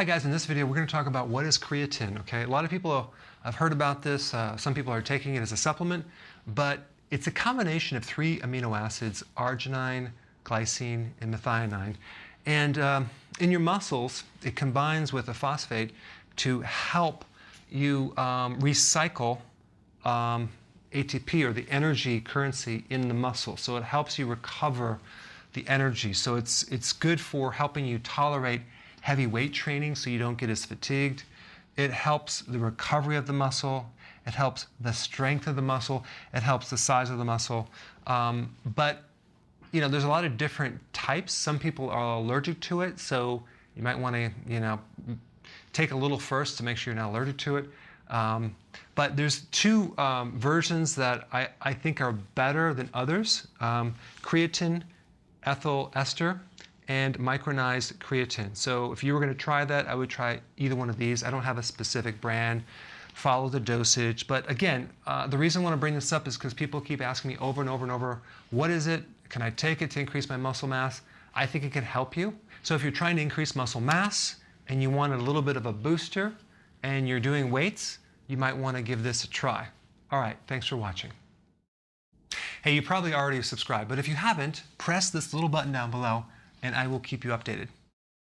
Hi guys, in this video we're going to talk about what is creatine. Okay, a lot of people have heard about this. Some people are taking it as a supplement, but it's a combination of 3 amino acids: arginine, glycine, and methionine. And in your muscles, it combines with a phosphate to help you recycle ATP, or the energy currency in the muscle. So it helps you recover the energy. So it's good for helping you tolerate heavy weight training so you don't get as fatigued. It helps the recovery of the muscle. It helps the strength of the muscle. It helps the size of the muscle. But you know, there's a lot of different types. Some people are allergic to it, so you might want to take a little first to make sure you're not allergic to it. But there's 2 versions that I think are better than others: creatine ethyl ester and micronized creatine. So if you were going to try that, I would try either one of these. I don't have a specific brand. Follow the dosage. But again, the reason I want to bring this up is because people keep asking me over and over and over, what is it? Can I take it to increase my muscle mass? I think it can help you. So if you're trying to increase muscle mass and you want a little bit of a booster and you're doing weights, you might want to give this a try. All right, thanks for watching. Hey, you probably already subscribed, but if you haven't, press this little button down below and I will keep you updated.